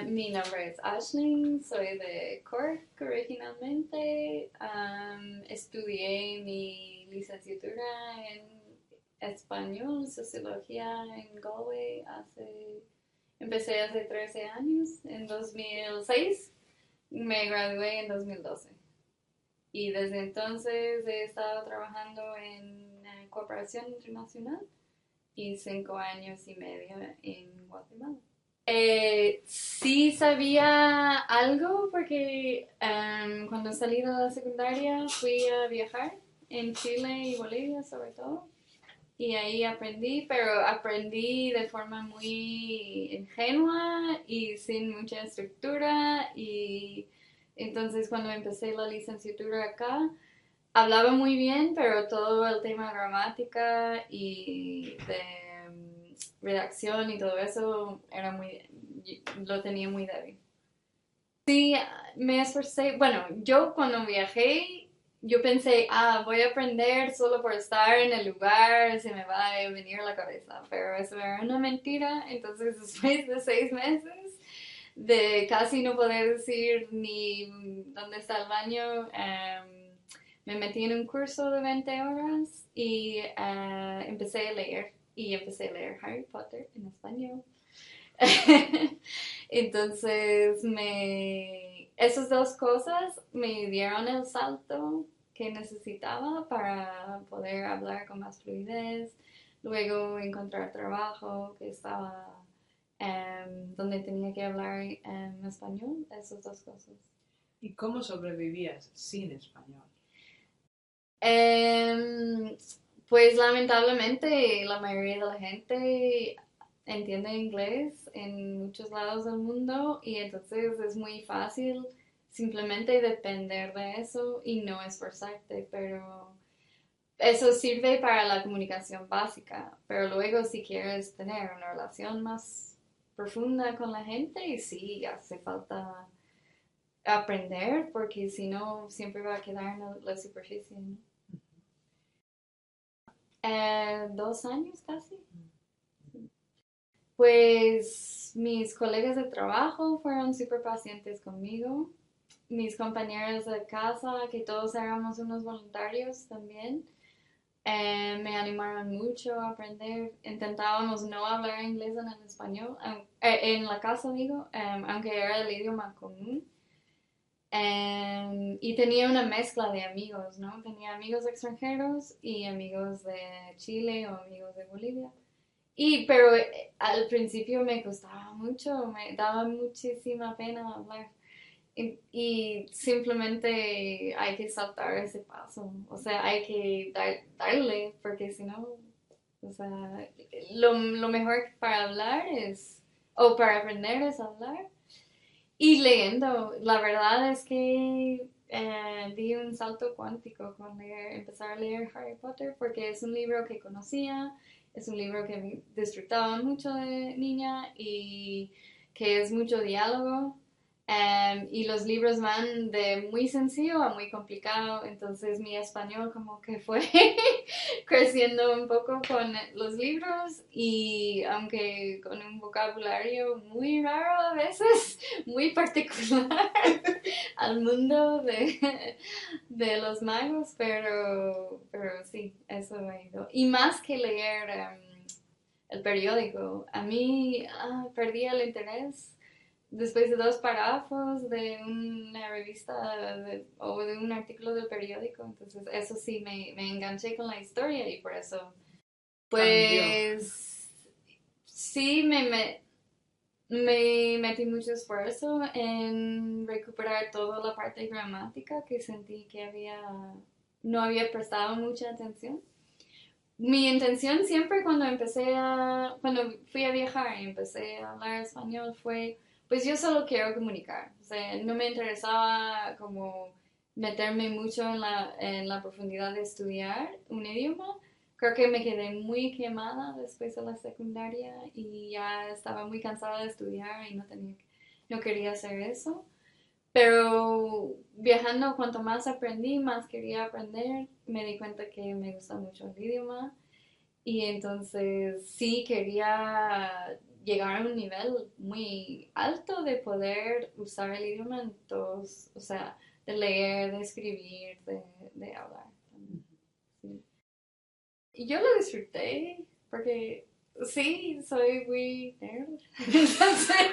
Mi nombre es Ashley, soy de Cork originalmente. Estudié mi licenciatura en español, sociología en Galway empecé hace 13 años, en 2006. Me gradué en 2012. Y desde entonces he estado trabajando en cooperación internacional y 5 años y medio en Guatemala. Sí sabía algo porque cuando salí de la secundaria fui a viajar en Chile y Bolivia sobre todo. Y ahí aprendí, pero aprendí de forma muy ingenua y sin mucha estructura. Y entonces cuando empecé la licenciatura acá, hablaba muy bien, pero todo el tema gramática y de redacción y todo eso lo tenía muy débil. Sí, me esforcé. Bueno, yo cuando viajé, yo pensé, voy a aprender solo por estar en el lugar, se me va a venir a la cabeza, pero eso era una mentira. Entonces, después de 6 meses de casi no poder decir ni dónde está el baño, me metí en un curso de 20 horas y empecé a leer. Y empecé a leer Harry Potter en español. Entonces, esas dos cosas me dieron el salto que necesitaba para poder hablar con más fluidez. Luego encontrar trabajo que estaba donde tenía que hablar en español, esas dos cosas. ¿Y cómo sobrevivías sin español? Em, pues lamentablemente la mayoría de la gente entiende inglés en muchos lados del mundo y entonces es muy fácil simplemente depender de eso y no esforzarte, pero eso sirve para la comunicación básica, pero luego si quieres tener una relación más profunda con la gente, y sí, hace falta aprender porque si no siempre va a quedar en la superficie, ¿no? 2 años casi. Pues mis colegas de trabajo fueron súper pacientes conmigo. Mis compañeros de casa, que todos éramos unos voluntarios también, me animaron mucho a aprender. Intentábamos no hablar inglés en el español, en la casa digo, aunque era el idioma común. Y tenía una mezcla de amigos, ¿no? Tenía amigos extranjeros y amigos de Chile o amigos de Bolivia. Pero al principio me costaba mucho, me daba muchísima pena hablar. Y simplemente hay que saltar ese paso, o sea, hay que darle, porque si no, o sea, lo mejor para hablar o para aprender es hablar. Y leyendo, la verdad es que di un salto cuántico con empezar a leer Harry Potter porque es un libro que conocía, es un libro que disfrutaba mucho de niña y que es mucho diálogo. Y los libros van de muy sencillo a muy complicado, entonces mi español como que fue creciendo un poco con los libros y aunque con un vocabulario muy raro a veces, muy particular al mundo de los magos, pero sí, eso ha ido. Y más que leer el periódico, a mí perdí el interés después de 2 párrafos de una revista o de un artículo del periódico, entonces eso sí me enganché con la historia y por eso, Cambió. pues sí me metí mucho esfuerzo en recuperar toda la parte gramática que sentí que no había prestado mucha atención. Mi intención siempre cuando fui a viajar y empecé a hablar español fue, pues yo solo quiero comunicar, o sea, no me interesaba como meterme mucho en la profundidad de estudiar un idioma. Creo que me quedé muy quemada después de la secundaria y ya estaba muy cansada de estudiar y no quería hacer eso. Pero viajando, cuanto más aprendí, más quería aprender, me di cuenta que me gusta mucho el idioma y entonces sí quería llegar a un nivel muy alto de poder usar el idioma en todos, o sea, de leer, de escribir, de hablar. Sí. Y yo lo disfruté porque sí, soy muy nerd. Entonces,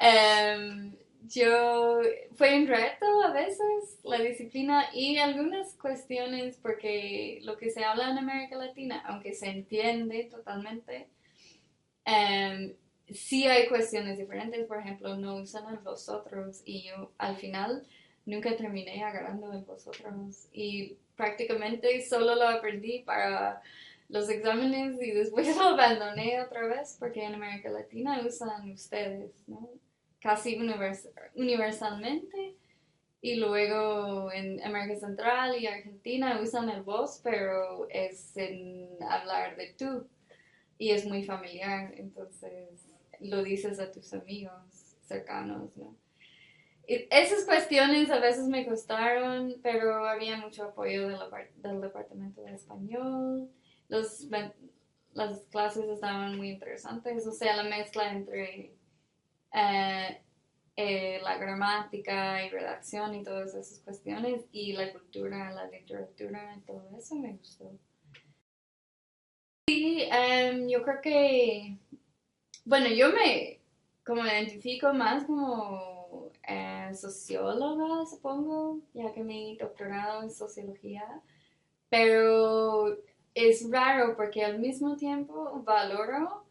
em, yo fue un reto a veces la disciplina y algunas cuestiones porque lo que se habla en América Latina, aunque se entiende totalmente, sí hay cuestiones diferentes. Por ejemplo, no usan el vosotros y yo al final nunca terminé agarrando el vosotros y prácticamente solo lo aprendí para los exámenes y después lo abandoné otra vez porque en América Latina usan ustedes, ¿no? Casi universalmente. Y luego en América Central y Argentina usan el vos, pero es en hablar de tú y es muy familiar, entonces lo dices a tus amigos cercanos, ¿no? Y esas cuestiones a veces me costaron, pero había mucho apoyo del departamento de español, los, las clases estaban muy interesantes, o sea, la mezcla entre eh, la gramática y redacción y todas esas cuestiones y la cultura, la literatura y todo eso me gustó. Sí, yo creo que, bueno, yo como me identifico más como socióloga, supongo, ya que mi doctorado en sociología, pero es raro porque al mismo tiempo valoro,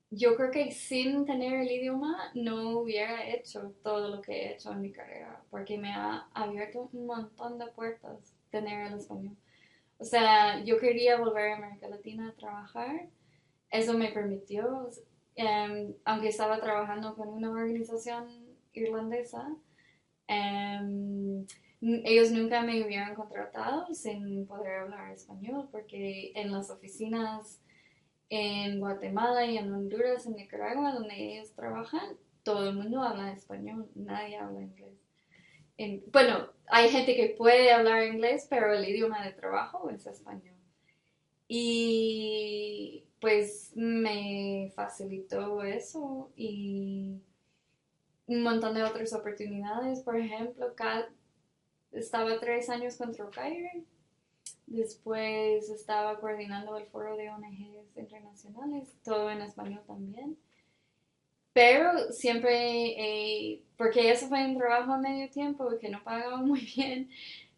yo creo que sin tener el idioma no hubiera hecho todo lo que he hecho en mi carrera, porque me ha abierto un montón de puertas tener el español. O sea, yo quería volver a América Latina a trabajar, eso me permitió, aunque estaba trabajando con una organización irlandesa, ellos nunca me hubieran contratado sin poder hablar español, porque en las oficinas en Guatemala y en Honduras, en Nicaragua, donde ellos trabajan, todo el mundo habla español, nadie habla inglés. Bueno, hay gente que puede hablar inglés, pero el idioma de trabajo es español. Y pues me facilitó eso y un montón de otras oportunidades. Por ejemplo, estaba 3 años con Trocaire, después estaba coordinando el foro de ONGs internacionales, todo en español también. Pero siempre, porque eso fue un trabajo a medio tiempo que no pagaba muy bien,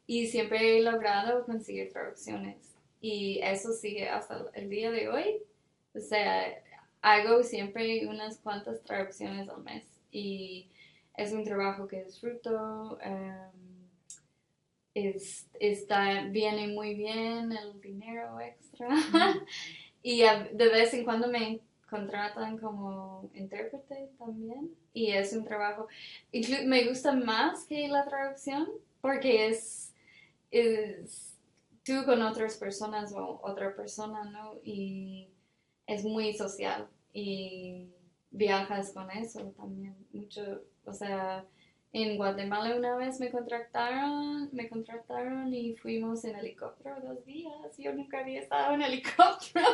y siempre he logrado conseguir traducciones. Y eso sigue hasta el día de hoy. O sea, hago siempre unas cuantas traducciones al mes. Y es un trabajo que disfruto. Viene muy bien el dinero extra. Y de vez en cuando me contratan como intérprete también. Y es un trabajo. Me gusta más que la traducción porque es tú con otras personas o otra persona, ¿no? Y es muy social y viajas con eso también mucho, o sea, en Guatemala una vez me contrataron y fuimos en helicóptero 2 días. Yo nunca había estado en helicóptero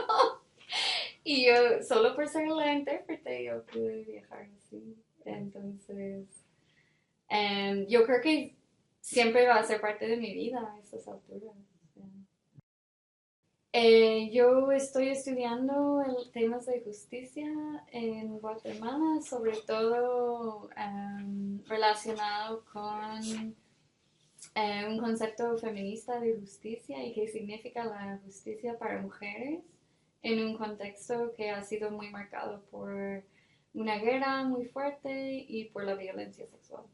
y yo, solo por ser la intérprete, yo pude viajar así. Entonces, yo creo que siempre va a ser parte de mi vida a estas alturas. Yo estoy estudiando temas de justicia en Guatemala, sobre todo relacionado con un concepto feminista de justicia y qué significa la justicia para mujeres en un contexto que ha sido muy marcado por una guerra muy fuerte y por la violencia sexual.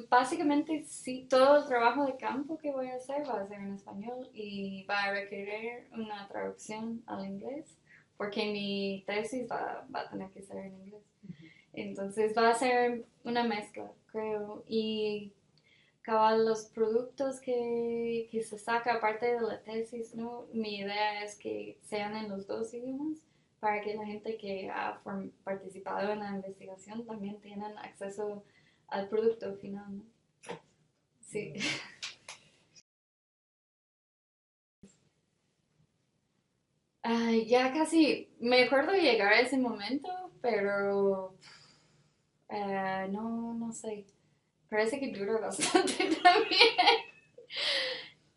Básicamente, sí, todo el trabajo de campo que voy a hacer va a ser en español y va a requerir una traducción al inglés, porque mi tesis va a tener que ser en inglés. Entonces va a ser una mezcla, creo. Y cabal, los productos que se saca aparte de la tesis, ¿no? Mi idea es que sean en los dos idiomas para que la gente que ha participado en la investigación también tengan acceso al producto final, ¿no? Sí. Ay, ya casi, me acuerdo de llegar a ese momento, pero no, no sé. Parece que dura bastante también.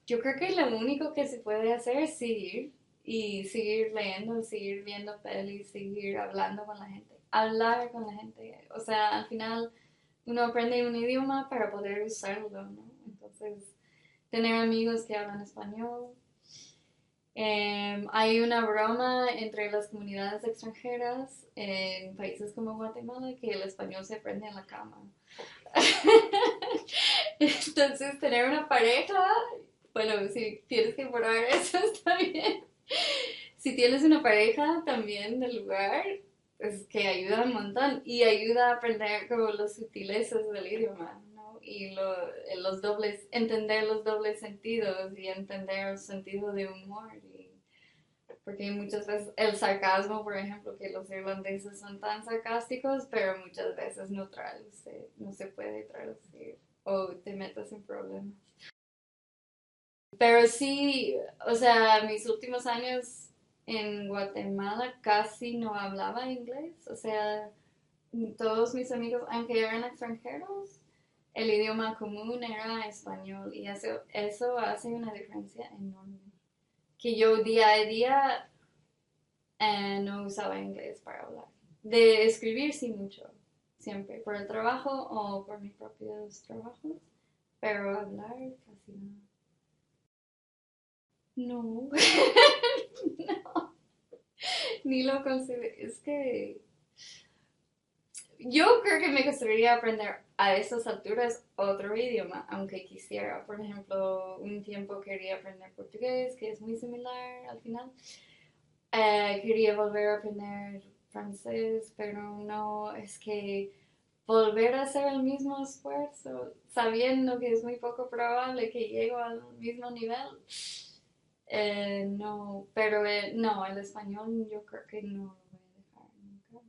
Yo creo que lo único que se puede hacer es seguir y seguir leyendo, seguir viendo pelis, seguir hablando con la gente, hablar con la gente. O sea, al final uno aprende un idioma para poder usarlo, ¿no? Entonces, tener amigos que hablan español. Hay una broma entre las comunidades extranjeras en países como Guatemala que el español se aprende en la cama. Entonces, tener una pareja, bueno, si tienes que probar eso está bien. Si tienes una pareja también del lugar, es que ayuda un montón y ayuda a aprender como los sutilezas del idioma, ¿no? Y los dobles, entender los dobles sentidos y entender el sentido de humor. Porque muchas veces el sarcasmo, por ejemplo, que los irlandeses son tan sarcásticos, pero muchas veces no se puede traducir o te metes en problemas. Pero sí, o sea, mis últimos años en Guatemala casi no hablaba inglés. O sea, todos mis amigos, aunque eran extranjeros, el idioma común era español y eso hace una diferencia enorme. Que yo día a día no usaba inglés para hablar. De escribir sí mucho, siempre, por el trabajo o por mis propios trabajos, pero hablar casi no. No, no, ni lo considero. Es que yo creo que me gustaría aprender a estas alturas otro idioma, aunque quisiera. Por ejemplo, un tiempo quería aprender portugués, que es muy similar al final. Quería volver a aprender francés, pero no, es que volver a hacer el mismo esfuerzo, sabiendo que es muy poco probable que llegue al mismo nivel. No, pero no, el español yo creo que no lo voy a dejar nunca.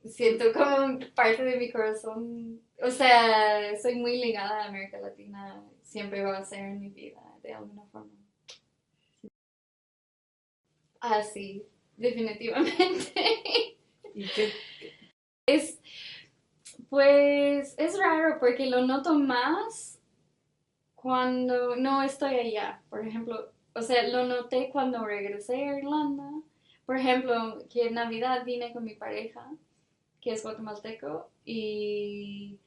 Siento como parte de mi corazón, o sea, soy muy ligada a América Latina, siempre va a ser en mi vida, de alguna forma. Ah, sí, definitivamente. ¿Y qué? Es, pues, es raro porque lo noto más cuando no estoy allá. Por ejemplo, o sea, lo noté cuando regresé a Irlanda. Por ejemplo, que en Navidad vine con mi pareja, que es guatemalteco, y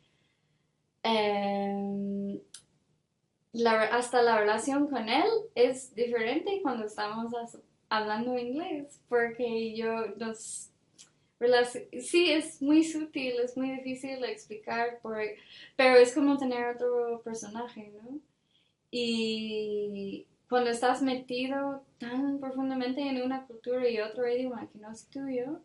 em, hasta la relación con él es diferente cuando estamos hablando inglés, porque sí, es muy sutil, es muy difícil de explicar, pero es como tener otro personaje, ¿no? Y cuando estás metido tan profundamente en una cultura y otro idioma que no es tuyo,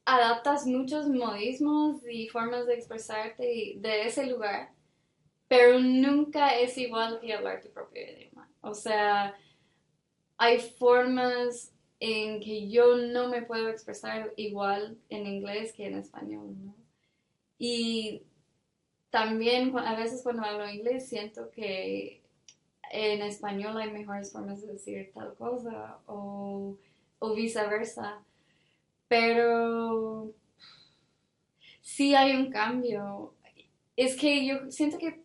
adaptas muchos modismos y formas de expresarte de ese lugar, pero nunca es igual que hablar tu propio idioma. O sea, hay formas en que yo no me puedo expresar igual en inglés que en español, ¿no? Y también a veces cuando hablo inglés siento que en español hay mejores formas de decir tal cosa o viceversa, pero sí hay un cambio. Es que yo siento que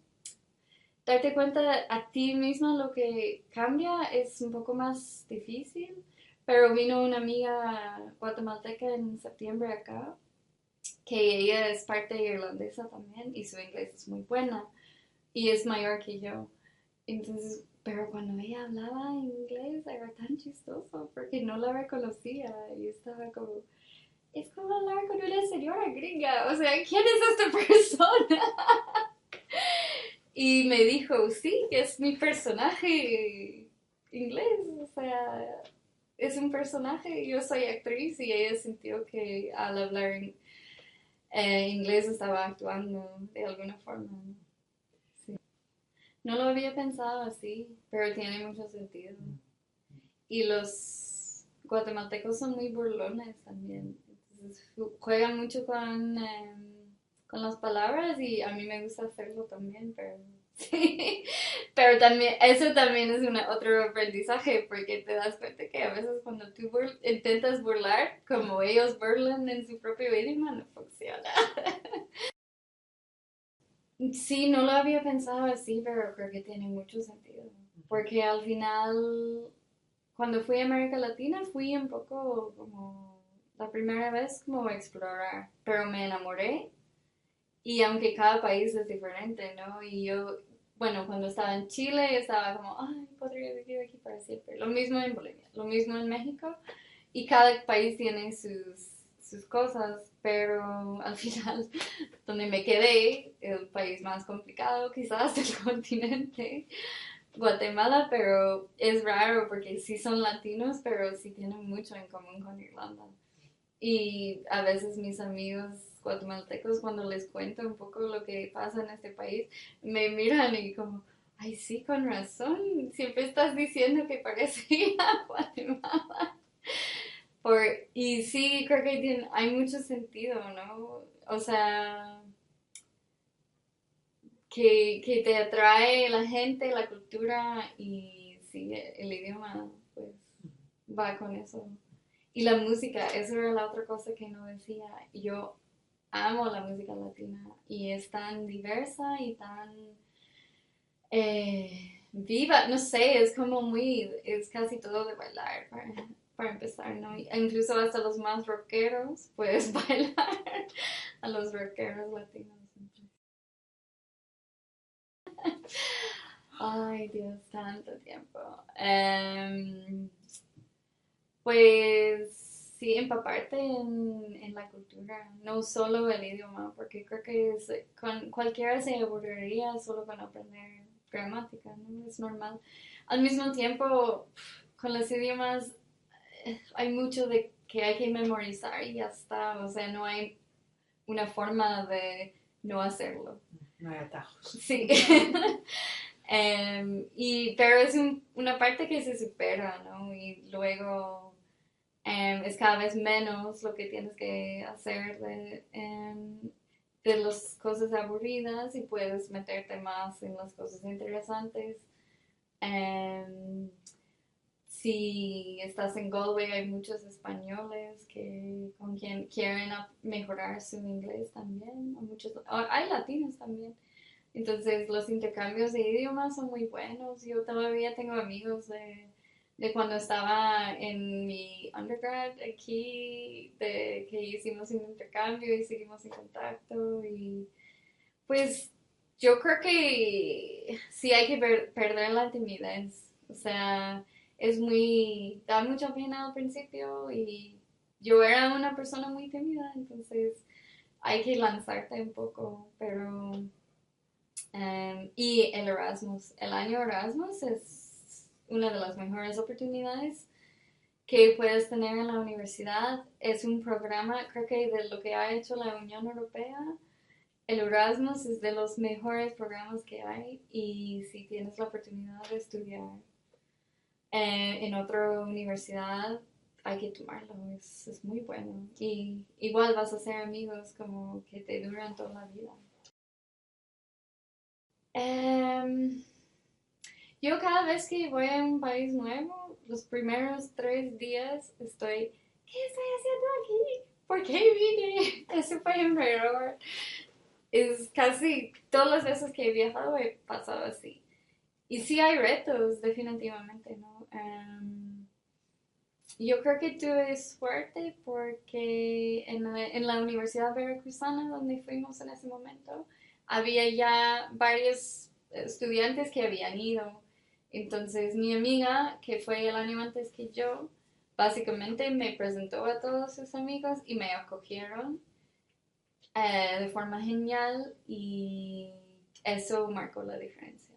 darte cuenta a ti misma lo que cambia es un poco más difícil, pero vino una amiga guatemalteca en septiembre acá, que ella es parte irlandesa también y su inglés es muy buena y es mayor que yo. Entonces, pero cuando ella hablaba inglés era tan chistoso porque no la reconocía y estaba como, es como hablar con una señora gringa, o sea, ¿quién es esta persona? Y me dijo, sí, que es mi personaje inglés, o sea, es un personaje, yo soy actriz y ella sintió que al hablar inglés estaba actuando de alguna forma. ¿No? Sí. No lo había pensado así, pero tiene mucho sentido. Y los guatemaltecos son muy burlones también, entonces juegan mucho con las palabras y a mí me gusta hacerlo también, pero Sí, pero también, eso también es otro aprendizaje, porque te das cuenta que a veces cuando tú intentas burlar, como ellos burlan en su propio idioma, no funciona. Sí, no lo había pensado así, pero creo que tiene mucho sentido, porque al final, cuando fui a América Latina, fui un poco como la primera vez como a explorar, pero me enamoré. Y aunque cada país es diferente, ¿no? Y yo, bueno, cuando estaba en Chile, estaba como, ay, podría vivir aquí para siempre. Lo mismo en Bolivia, lo mismo en México. Y cada país tiene sus cosas, pero al final, donde me quedé, el país más complicado quizás del continente, Guatemala, pero es raro porque sí son latinos, pero sí tienen mucho en común con Irlanda. Y a veces mis amigos guatemaltecos, cuando les cuento un poco lo que pasa en este país, me miran y como, ay, sí, con razón, siempre estás diciendo que parecía Guatemala. Y sí, creo que hay mucho sentido, ¿no? O sea, que te atrae la gente, la cultura y sí, el idioma, pues va con eso. Y la música, eso era la otra cosa que no decía. Yo amo la música latina y es tan diversa y tan viva, no sé, es como es casi todo de bailar para empezar, ¿no? Incluso hasta los más rockeros puedes bailar a los rockeros latinos. Ay, Dios, tanto tiempo. Pues sí, empaparte en la cultura, no solo el idioma, porque creo que con cualquiera se aburriría solo con aprender gramática, ¿no? Es normal. Al mismo tiempo, con los idiomas hay mucho de que hay que memorizar y ya está, o sea, no hay una forma de no hacerlo. No hay atajos. Sí. Pero es una parte que se supera, ¿no? Y luego es cada vez menos lo que tienes que hacer de las cosas aburridas y puedes meterte más en las cosas interesantes. Em, si estás en Galway hay muchos españoles con quien quieren mejorar su inglés también. Hay latinos también. Entonces los intercambios de idiomas son muy buenos. Yo todavía tengo amigos de cuando estaba en mi undergrad aquí, de que hicimos un intercambio y seguimos en contacto. Y pues yo creo que sí hay que perder la timidez. O sea, da mucha pena al principio y yo era una persona muy tímida, entonces hay que lanzarte un poco, pero y el Erasmus. El año Erasmus es una de las mejores oportunidades que puedes tener en la universidad. Es un programa, creo que de lo que ha hecho la Unión Europea, el Erasmus es de los mejores programas que hay y si tienes la oportunidad de estudiar en otra universidad, hay que tomarlo, es muy bueno. Y igual vas a hacer amigos como que te duran toda la vida. Um, Yo cada vez que voy a un país nuevo, los primeros 3 días ¿qué estoy haciendo aquí? ¿Por qué vine? Ese fue un error. Es casi todas las veces que he viajado he pasado así. Y sí hay retos, definitivamente, ¿no? Yo creo que tuve suerte porque en la Universidad Veracruzana, donde fuimos en ese momento, había ya varios estudiantes que habían ido. Entonces mi amiga, que fue el año antes que yo, básicamente me presentó a todos sus amigos y me acogieron de forma genial y eso marcó la diferencia.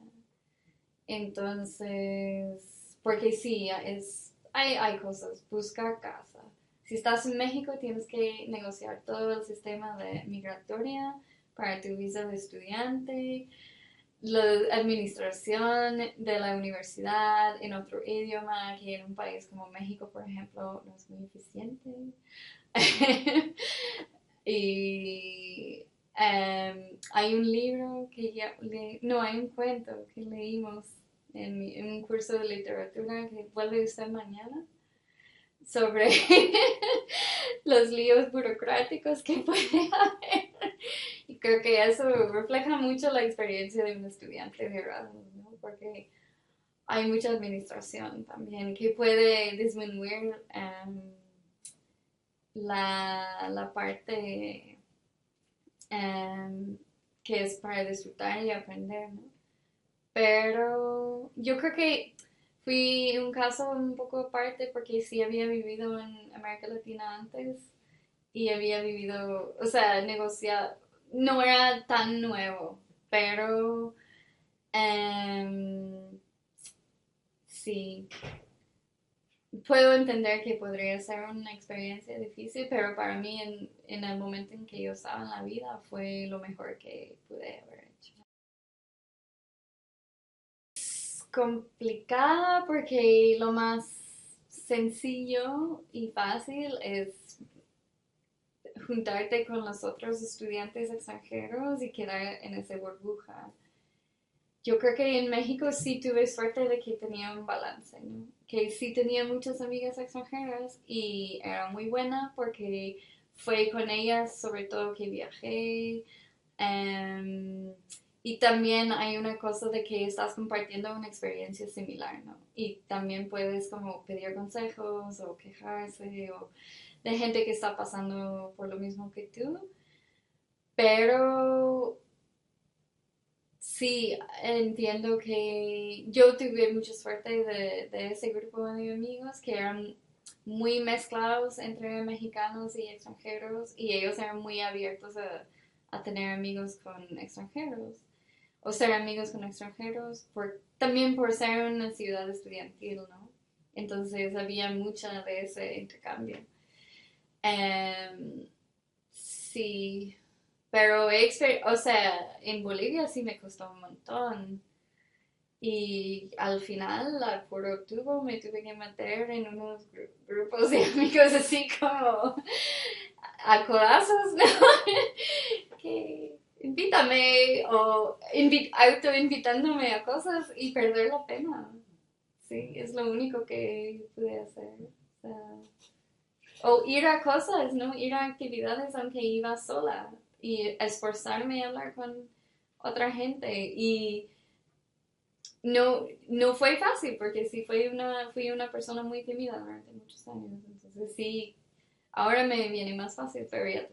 Entonces, porque sí, hay cosas, buscar casa. Si estás en México, tienes que negociar todo el sistema de migratoria para tu visa de estudiante, la administración de la universidad en otro idioma, que en un país como México, por ejemplo, no es muy eficiente. Y hay un libro que no, hay un cuento que leímos en un curso de literatura que vuelve usted mañana sobre los líos burocráticos que puede haber. Y creo que eso refleja mucho la experiencia de un estudiante de Erasmus, ¿no? Porque hay mucha administración también que puede disminuir la parte que es para disfrutar y aprender, ¿no? Pero yo creo que fui un caso un poco aparte porque sí había vivido en América Latina antes y había vivido, o sea, negociado, no era tan nuevo, pero sí, puedo entender que podría ser una experiencia difícil, pero para mí en el momento en que yo estaba en la vida fue lo mejor que pude haber hecho. Es complicada porque lo más sencillo y fácil es juntarte con los otros estudiantes extranjeros y quedar en esa burbuja. Yo creo que en México sí tuve suerte de que tenía un balance, ¿no? Que sí tenía muchas amigas extranjeras y era muy buena porque fue con ellas sobre todo que viajé. Um, y también hay una cosa de que estás compartiendo una experiencia similar, ¿no? Y también puedes como pedir consejos o quejarse o de gente que está pasando por lo mismo que tú. Pero sí, entiendo que yo tuve mucha suerte de ese grupo de amigos que eran muy mezclados entre mexicanos y extranjeros y ellos eran muy abiertos a tener amigos con extranjeros o ser amigos con extranjeros también por ser una ciudad estudiantil, ¿no? Entonces había mucha de ese intercambio. Sí, pero o sea, en Bolivia sí me costó un montón. Y al final, a por octubre, me tuve que meter en unos grupos de amigos así como a codazos, ¿no? Que invítame o autoinvitándome a cosas y perder la pena. Sí, es lo único que pude hacer. O sea, o ir a cosas, ¿no? Ir a actividades aunque iba sola y esforzarme a hablar con otra gente. Y no fue fácil porque sí fui una persona muy tímida durante muchos años. Entonces sí, ahora me viene más fácil, pero ya